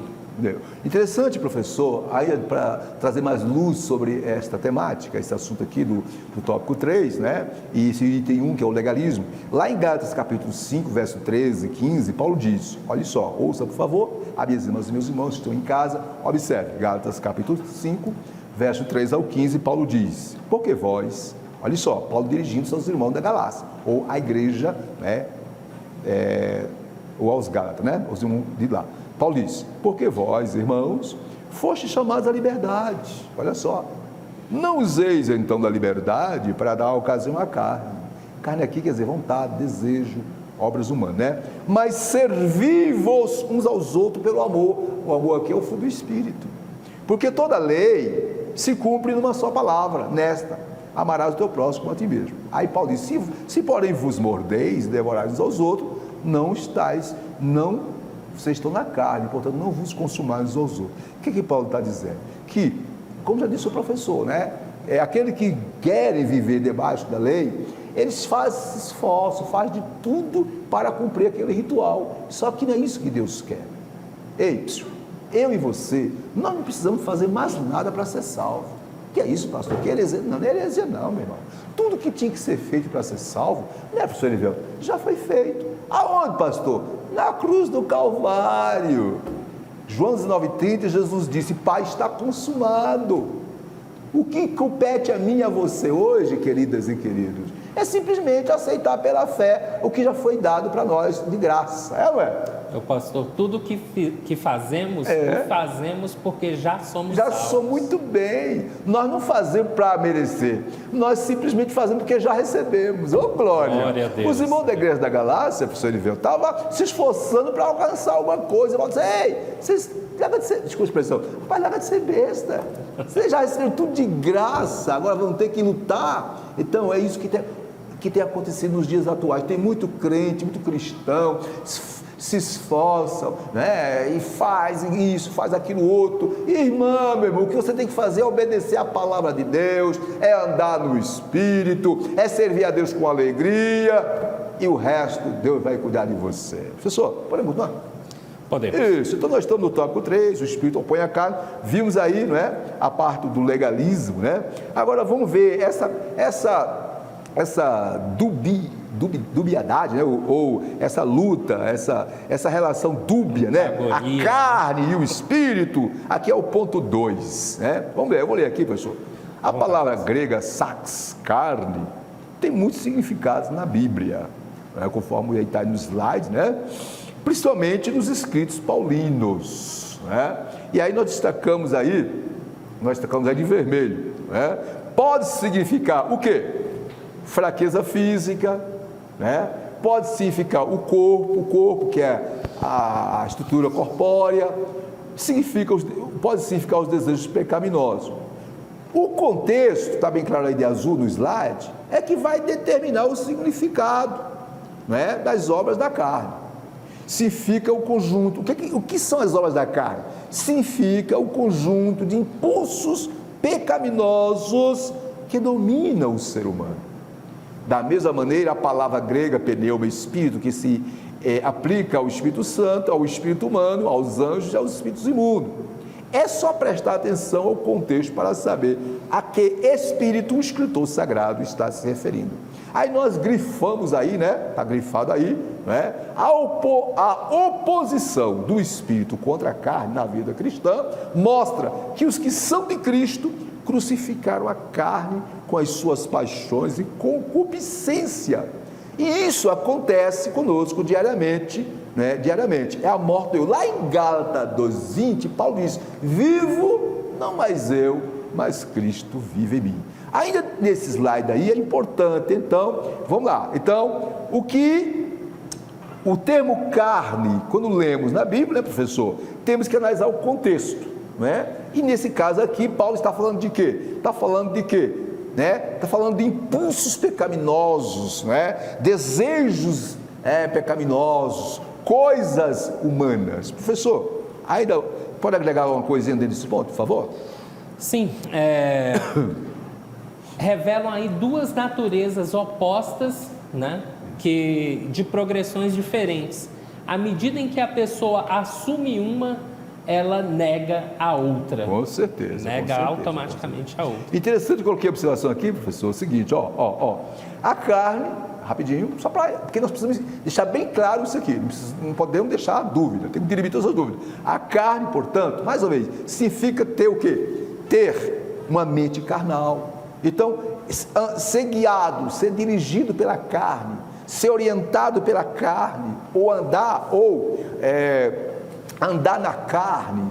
Interessante, professor, aí para trazer mais luz sobre esta temática, esse assunto aqui do tópico 3, né? E esse item 1, que é o legalismo. Lá em Gálatas capítulo 5, verso 13 e 15, Paulo diz, olha só, ouça por favor, as minhas irmãs e meus irmãos que estão em casa, observe, Gálatas capítulo 5, verso 3 ao 15, Paulo diz, porque vós, olha só, Paulo dirigindo-se aos irmãos da Galácia, ou à igreja, né? Ou aos Gálatas, né? Os irmãos de lá. Paulo diz, porque vós, irmãos, fostes chamados à liberdade. Olha só, não useis então da liberdade para dar ocasião à carne. Carne aqui quer dizer vontade, desejo, obras humanas, né? Mas servi-vos uns aos outros pelo amor. O amor aqui é o fruto do Espírito. Porque toda lei se cumpre numa só palavra, nesta, amarás o teu próximo como a ti mesmo. Aí Paulo diz, se porém vos mordeis e devorais uns aos outros, vocês estão na carne, portanto não vos consumais uns aos outros. O que Paulo está dizendo? Que, como já disse o professor, né? aquele que querem viver debaixo da lei, eles fazem esforço, fazem de tudo para cumprir aquele ritual. Só que não é isso que Deus quer. Ei, eu e você, nós não precisamos fazer mais nada para ser salvo. Que é isso, pastor? Que heresia? Não, não é heresia não, meu irmão. Tudo que tinha que ser feito para ser salvo, né, professor Elivelto? Já foi feito. Aonde, pastor? Na cruz do Calvário. João 19:30, Jesus disse: Pai, está consumado. O que compete a mim e a você hoje, queridas e queridos, é simplesmente aceitar pela fé o que já foi dado para nós de graça, não é? Pastor, tudo que fazemos, fazemos porque já somos já salvos. Somos muito bem. Nós não fazemos para merecer, nós simplesmente fazemos porque já recebemos. Ô, glória a Deus. Os irmãos da igreja da Galácia, professor Elivelto, estavam se esforçando para alcançar alguma coisa. Eu disse: ei, vocês larga de ser, desculpa a expressão, rapaz, larga de ser besta. Vocês já receberam tudo de graça, agora vão ter que lutar. Então é isso que tem acontecido nos dias atuais. Tem muito crente, muito cristão, se esforçam, né? E faz isso, faz aquilo outro. Irmã, meu irmão, o que você tem que fazer é obedecer a palavra de Deus, é andar no Espírito, é servir a Deus com alegria, e o resto Deus vai cuidar de você. Professor, podemos continuar? Podemos. Isso, então nós estamos no tópico 3, o Espírito opõe a carne. Vimos aí, não é, a parte do legalismo, né? Agora vamos ver essa dubiedade, né? ou essa luta, essa relação dúbia, né? A carne e o espírito. Aqui é o ponto 2, né? Vamos ver, eu vou ler aqui, professor. A palavra grega sax, carne, tem muitos significados na Bíblia, né? Conforme está aí no slide, né? Principalmente nos escritos paulinos, né? E aí nós destacamos aí de vermelho, né? Pode significar o quê? Fraqueza física, né? Pode significar o corpo que é a estrutura corpórea, pode significar os desejos pecaminosos. O contexto, está bem claro aí de azul no slide, é que vai determinar o significado, né, das obras da carne. Significa o conjunto. O que são as obras da carne? Significa o conjunto de impulsos pecaminosos que dominam o ser humano. Da mesma maneira, a palavra grega pneuma, espírito, que se aplica ao Espírito Santo, ao espírito humano, aos anjos e aos espíritos imundos. É só prestar atenção ao contexto para saber a que espírito o escritor sagrado está se referindo. Aí nós grifamos aí, né? Está grifado aí, né? A oposição do espírito contra a carne na vida cristã mostra que os que são de Cristo crucificaram a carne com as suas paixões e concupiscência. E isso acontece conosco diariamente, né? Diariamente. É a morte do eu. Lá em Gálatas 2:20, Paulo diz: vivo, não mais eu, mas Cristo vive em mim. Ainda nesse slide aí é importante, então, vamos lá. Então, o termo carne, quando lemos na Bíblia, né, professor, temos que analisar o contexto, né? E nesse caso aqui, Paulo está falando de quê? Está falando de quê? Né? Está falando de impulsos pecaminosos, né? Desejos pecaminosos, coisas humanas. Professor, ainda pode agregar alguma coisinha dentro desse ponto, por favor? Sim, revelam aí duas naturezas opostas, né? De progressões diferentes. À medida em que a pessoa assume uma, ela nega a outra. Com certeza. Nega automaticamente a outra. Interessante, eu coloquei a observação aqui, professor, é o seguinte, a carne, rapidinho, só porque nós precisamos deixar bem claro isso aqui, não podemos deixar dúvida, tem que dirimir todas as dúvidas. A carne, portanto, mais uma vez, significa ter o quê? Ter uma mente carnal. Então, ser guiado, ser dirigido pela carne, ser orientado pela carne, ou andar na carne,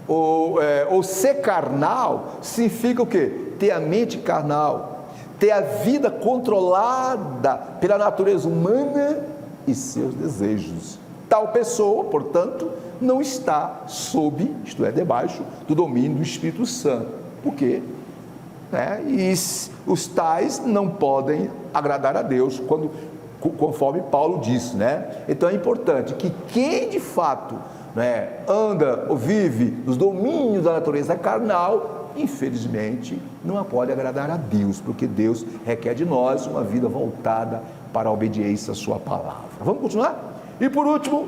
ou ser carnal, significa o quê? Ter a mente carnal, ter a vida controlada pela natureza humana e seus desejos. Tal pessoa, portanto, não está debaixo do domínio do Espírito Santo. Por quê? E os tais não podem agradar a Deus, conforme Paulo disse, né? Então é importante que quem de fato anda ou vive nos domínios da natureza carnal infelizmente, não pode agradar a Deus, porque Deus requer de nós uma vida voltada para a obediência à sua palavra. Vamos continuar? E por último,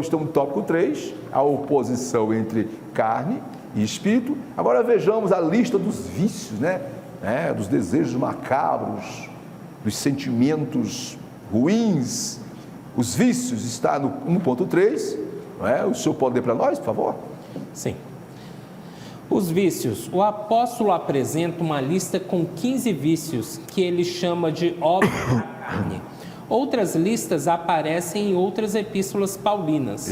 estamos no tópico 3, a oposição entre carne e espírito. Agora vejamos a lista dos vícios, dos desejos macabros, dos sentimentos ruins. Os vícios está no 1.3, O senhor pode ler para nós, por favor? Sim. Os vícios. O apóstolo apresenta uma lista com 15 vícios que ele chama de obra da carne. Outras listas aparecem em outras epístolas paulinas.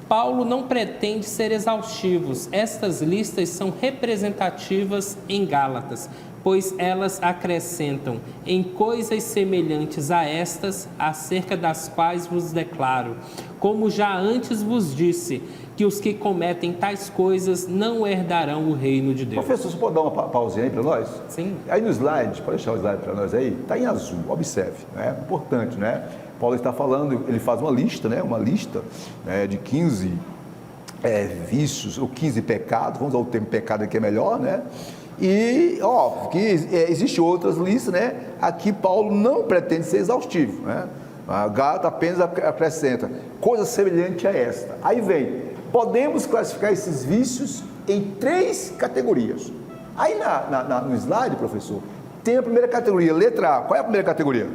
Paulo não pretende ser exaustivos. Estas listas são representativas em Gálatas, pois elas acrescentam em coisas semelhantes a estas, acerca das quais vos declaro, como já antes vos disse, que os que cometem tais coisas não herdarão o reino de Deus. Professor, você pode dar uma pausinha aí para nós? Sim. Aí no slide, pode deixar o slide para nós aí, está em azul, observe, importante, Paulo está falando, ele faz uma lista, de 15 vícios, ou 15 pecados, vamos usar o termo pecado aqui é melhor, E, óbvio, que existem outras listas, Aqui Paulo não pretende ser exaustivo, A Gálatas apenas acrescenta coisa semelhante a esta. Aí vem, podemos classificar esses vícios em 3 categorias. Aí no slide, professor, tem a primeira categoria, letra A. Qual é a primeira categoria?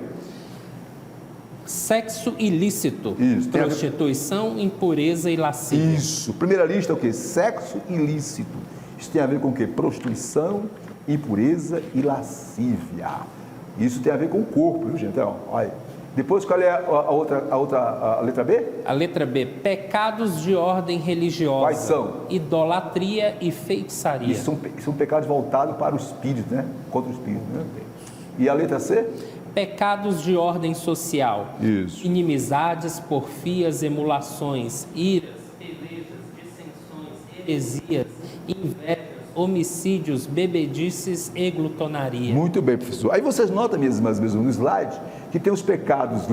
Sexo ilícito, Isso, prostituição, impureza e lascívia. Isso, primeira lista é o quê? Sexo ilícito. Isso tem a ver com o quê? Prostituição, impureza e lascívia. Isso tem a ver com o corpo, viu, gente? Olha. Depois, qual é a letra B? A letra B, pecados de ordem religiosa. Quais são? Idolatria e feitiçaria. Isso são pecados voltados para o espírito, Contra o espírito, E a letra C? Pecados de ordem social. Isso. Inimizades, porfias, emulações, iras, pelejas, dissensões, heresias, invejas, homicídios, bebedices e glutonaria. Muito bem, professor. Aí vocês notam, minhas irmãs, mesmo no slide, que tem os pecados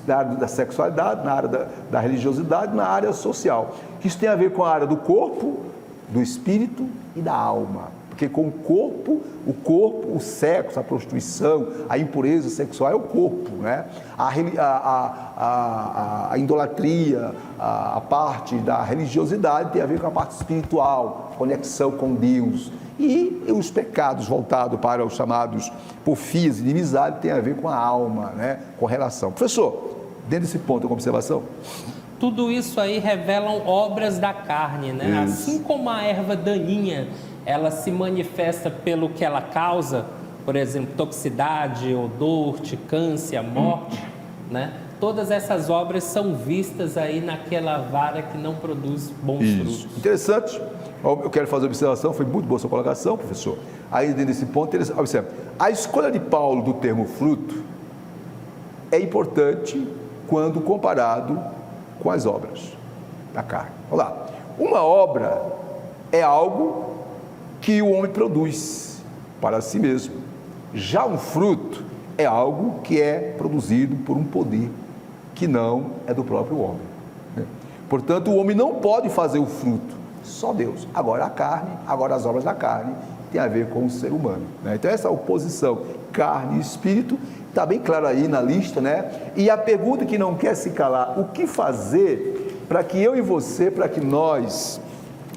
na área da sexualidade, na área da religiosidade, na área social. Isso tem a ver com a área do corpo, do espírito e da alma. Porque com o corpo, o sexo, a prostituição, a impureza sexual é o corpo, A idolatria, a parte da religiosidade tem a ver com a parte espiritual, conexão com Deus. E os pecados voltados para os chamados porfias e inimizade tem a ver com a alma, Com relação. Professor, dentro desse ponto, alguma observação? Tudo isso aí revelam obras da carne, Assim como a erva daninha, ela se manifesta pelo que ela causa, por exemplo, toxicidade, odor, ticância, morte, Todas essas obras são vistas aí naquela vara que não produz bons frutos. Interessante. Eu quero fazer uma observação, foi muito boa a sua colocação, professor. Aí dentro desse ponto, observe, a escolha de Paulo do termo fruto é importante quando comparado com as obras da carne. Vamos lá. Uma obra é algo que o homem produz para si mesmo. Já um fruto é algo que é produzido por um poder que não é do próprio homem. Portanto, o homem não pode fazer o fruto, só Deus. Agora a carne, agora as obras da carne tem a ver com o ser humano. Então essa oposição carne e espírito está bem claro aí na lista, E a pergunta que não quer se calar, o que fazer para que eu e você, para que nós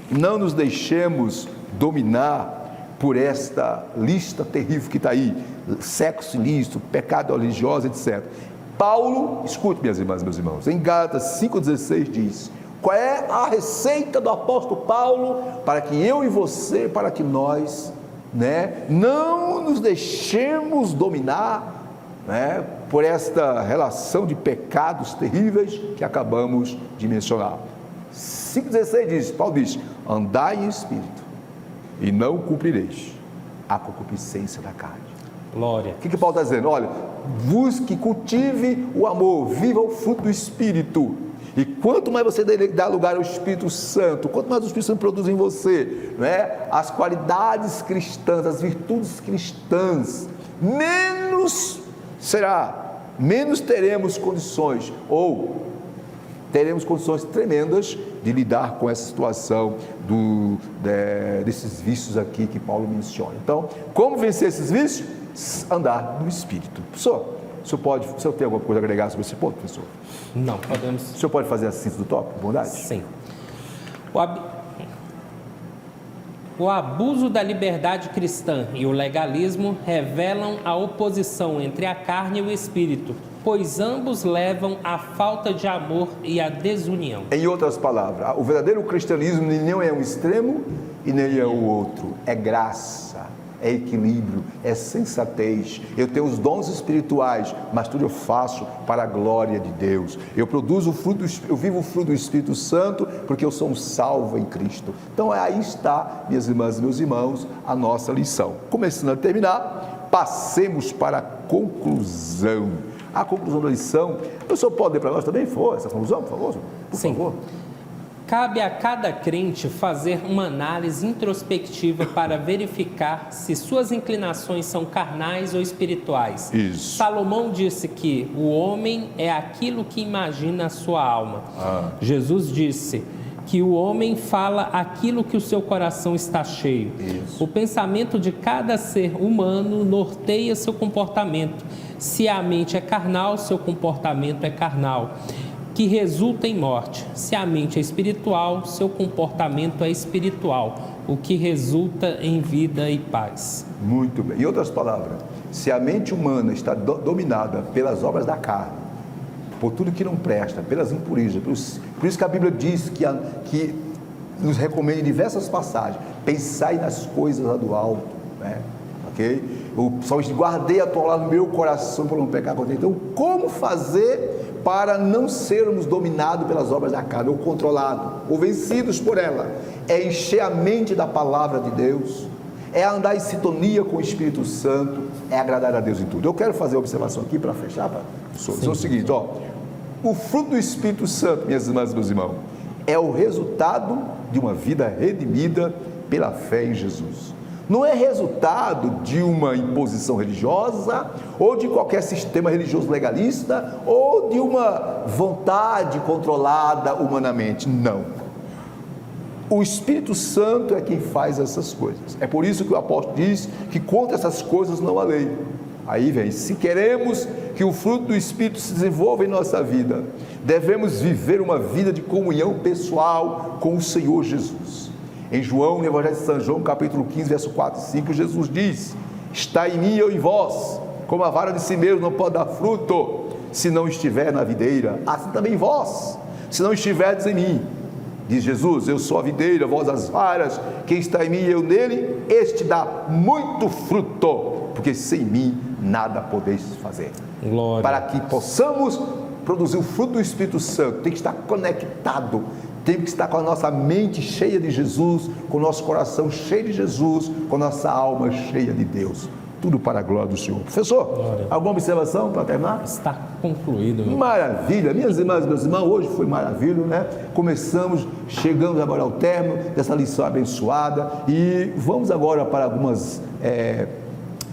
não nos deixemos dominar por esta lista terrível que está aí, sexo ilícito, pecado religioso, etc. Paulo, escute, minhas irmãs e meus irmãos, em Gálatas 5,16 diz, qual é a receita do apóstolo Paulo para que eu e você, para que nós, não nos deixemos dominar, por esta relação de pecados terríveis que acabamos de mencionar. 5,16 diz, Paulo diz, andai em espírito e não cumprireis a concupiscência da carne. Glória. O que Paulo está dizendo? Olha, busque, cultive o amor, viva o fruto do Espírito. E quanto mais você dá lugar ao Espírito Santo, quanto mais o Espírito Santo produz em você, as qualidades cristãs, as virtudes cristãs, menos teremos condições, ou teremos condições tremendas de lidar com essa situação desses vícios aqui que Paulo menciona. Então, como vencer esses vícios? Andar no Espírito. Professor, o senhor tem alguma coisa a agregar sobre esse ponto, professor? Não, podemos... O senhor pode fazer a síntese do tópico, bondade? Sim. O abuso da liberdade cristã e o legalismo revelam a oposição entre a carne e o espírito, pois ambos levam à falta de amor e à desunião. Em outras palavras, o verdadeiro cristianismo nem é um extremo e nem é o outro. É graça, é equilíbrio, é sensatez. Eu tenho os dons espirituais, mas tudo eu faço para a glória de Deus. Eu vivo o fruto do Espírito Santo, porque eu sou um salvo em Cristo. Então aí está, minhas irmãs e meus irmãos, a nossa lição. Começando a terminar, passemos para a conclusão. A conclusão da lição, o senhor pode ler para nós também, essa conclusão, por favor? Por favor. Cabe a cada crente fazer uma análise introspectiva para verificar se suas inclinações são carnais ou espirituais. Isso. Salomão disse que o homem é aquilo que imagina a sua alma. Jesus disse que o homem fala aquilo que o seu coração está cheio. Isso. O pensamento de cada ser humano norteia seu comportamento. Se a mente é carnal, seu comportamento é carnal, que resulta em morte. Se a mente é espiritual, seu comportamento é espiritual, o que resulta em vida e paz. Muito bem. Em outras palavras, se a mente humana está dominada pelas obras da carne, por tudo que não presta, pelas impurezas, por isso que a Bíblia diz que nos recomenda em diversas passagens, pensai nas coisas lá do alto, né? Ok? O Salmo diz, guardei a tua palavra no meu coração para não pecar contra ele. Então, como fazer para não sermos dominados pelas obras da carne, ou controlados, ou vencidos por ela? É encher a mente da palavra de Deus, é andar em sintonia com o Espírito Santo, é agradar a Deus em tudo. Eu quero fazer uma observação aqui para fechar, professor. É o seguinte, o fruto do Espírito Santo, minhas irmãs e meus irmãos, é o resultado de uma vida redimida pela fé em Jesus. Não é resultado de uma imposição religiosa, ou de qualquer sistema religioso legalista, ou de uma vontade controlada humanamente. Não. O Espírito Santo é quem faz essas coisas. É por isso que o apóstolo diz que contra essas coisas não há lei. Aí vem, se queremos que o fruto do Espírito se desenvolva em nossa vida, devemos viver uma vida de comunhão pessoal com o Senhor Jesus. Em João, no Evangelho de São João, capítulo 15, verso 4 e 5, Jesus diz, está em mim e eu em vós, como a vara de si mesmo não pode dar fruto, se não estiver na videira, assim também vós, se não estiverdes em mim. Diz Jesus, eu sou a videira, vós as varas, quem está em mim e eu nele, este dá muito fruto, porque sem mim nada podeis fazer. Glória. Para que possamos produzir o fruto do Espírito Santo, tem que estar conectado, tem que estar com a nossa mente cheia de Jesus, com o nosso coração cheio de Jesus, com a nossa alma cheia de Deus. Tudo para a glória do Senhor. Professor, glória. Alguma observação para terminar? Está concluído. Maravilha. Minhas irmãs e meus irmãos, hoje foi maravilha, né? Chegamos agora ao término dessa lição abençoada e vamos agora para algumas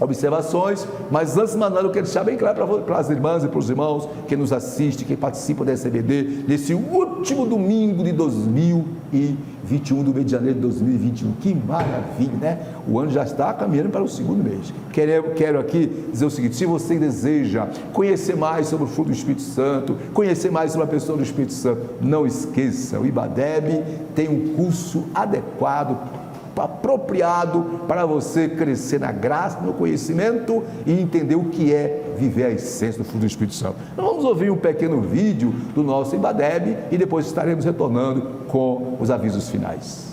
observações, mas antes de mais nada eu quero deixar bem claro para as irmãs e para os irmãos que nos assistem, que participam da SBD, nesse último domingo de 2021, do mês de janeiro de 2021, que maravilha, né? O ano já está caminhando para o segundo mês. Quero aqui dizer o seguinte, se você deseja conhecer mais sobre o fruto do Espírito Santo, conhecer mais sobre a pessoa do Espírito Santo, não esqueça, o IBADEB tem um curso adequado, apropriado para você crescer na graça, no conhecimento e entender o que é viver a essência do fruto do Espírito Santo. Então vamos ouvir um pequeno vídeo do nosso IBADEB e depois estaremos retornando com os avisos finais.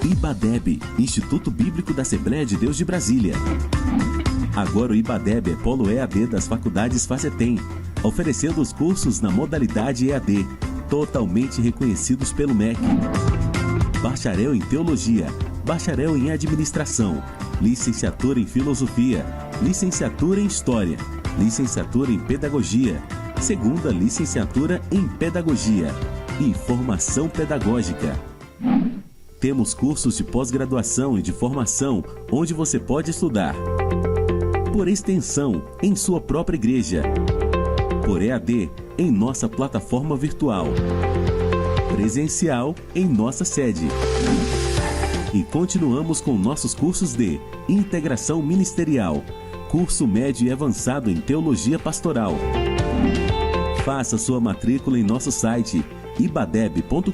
IBADEB, Instituto Bíblico da Assembleia de Deus de Brasília. Agora o IBADEB é polo EAD das faculdades FACETEM, oferecendo os cursos na modalidade EAD, totalmente reconhecidos pelo MEC. Bacharel em Teologia, Bacharel em Administração, Licenciatura em Filosofia, Licenciatura em História, Licenciatura em Pedagogia, Segunda Licenciatura em Pedagogia e Formação Pedagógica. Temos cursos de pós-graduação e de formação onde você pode estudar por extensão em sua própria igreja, por EAD em nossa plataforma virtual, presencial em nossa sede. E continuamos com nossos cursos de Integração Ministerial, curso médio e avançado em Teologia Pastoral. Faça sua matrícula em nosso site ibadeb.com.br.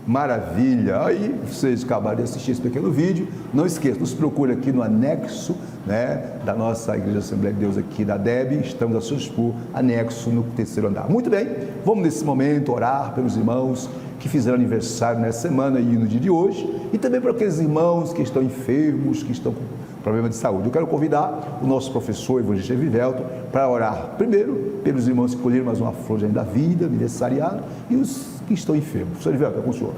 Maravilha! Aí vocês acabaram de assistir esse pequeno vídeo. Não esqueça, nos procure aqui no anexo, né, da nossa Igreja Assembleia de Deus aqui da DEB. Estamos a seu dispor, anexo no 3º andar. Muito bem, vamos nesse momento orar pelos irmãos que fizeram aniversário nessa semana e no dia de hoje, e também para aqueles irmãos que estão enfermos, que estão com problema de saúde. Eu quero convidar o nosso professor evangelista Vivelto para orar primeiro pelos irmãos que colheram mais uma flor da vida, aniversariado, e os que estão enfermos. Professor Vivelto, é com o senhor.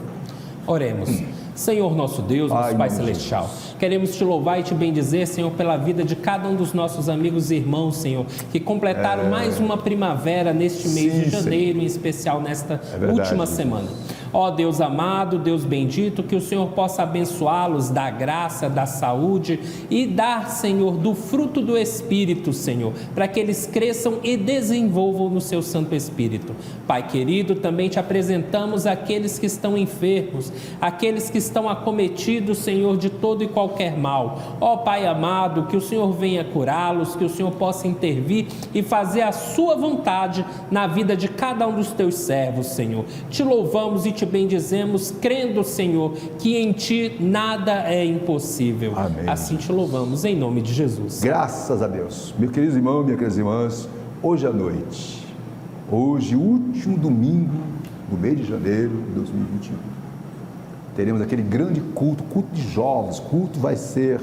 Oremos. Senhor nosso Deus, nosso Pai Celestial, queremos te louvar e te bendizer, Senhor, pela vida de cada um dos nossos amigos e irmãos, Senhor, que completaram mais uma primavera neste mês de janeiro, em especial nesta última semana. Ó Deus amado, Deus bendito, que o Senhor possa abençoá-los, dar graça, dar saúde e dar, Senhor, do fruto do Espírito, Senhor, para que eles cresçam e desenvolvam no seu Santo Espírito. Pai querido, também te apresentamos aqueles que estão enfermos, aqueles que estão acometidos, Senhor, de todo e qualquer mal. Ó Pai amado, que o Senhor venha curá-los, que o Senhor possa intervir e fazer a sua vontade na vida de cada um dos teus servos, Senhor. Te louvamos e te bendizemos, crendo, Senhor, que em Ti nada é impossível. Amém. Assim te louvamos, em nome de Jesus. Graças a Deus. Meus queridos irmãos, minhas queridas irmãs, hoje à noite, hoje, último domingo do mês de janeiro de 2021, teremos aquele grande culto de jovens. O culto vai ser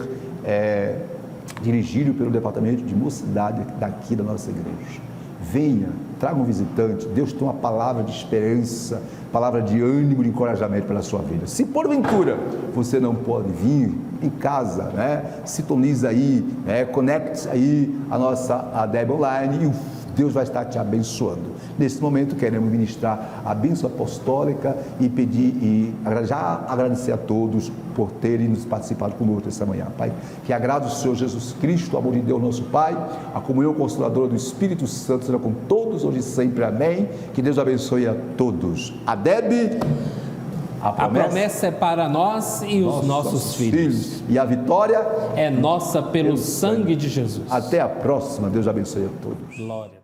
dirigido pelo departamento de mocidade daqui da nossa igreja. Venha, traga um visitante. Deus tem uma palavra de esperança, palavra de ânimo, de encorajamento pela sua vida. Se porventura você não pode vir em casa, né, sintoniza aí, conecte aí a DEB online e Deus vai estar te abençoando. Nesse momento queremos ministrar a bênção apostólica e pedir e já agradecer a todos por terem nos participado conosco essa manhã. Pai, que agrade o Senhor Jesus Cristo, o amor de Deus nosso Pai, a comunhão consoladora do Espírito Santo seja com todos hoje e sempre. Amém. Que Deus abençoe a todos. A DEB, a promessa é para nós e os nossos filhos. E a vitória é nossa pelo sangue de Jesus. Até a próxima. Deus abençoe a todos. Glória.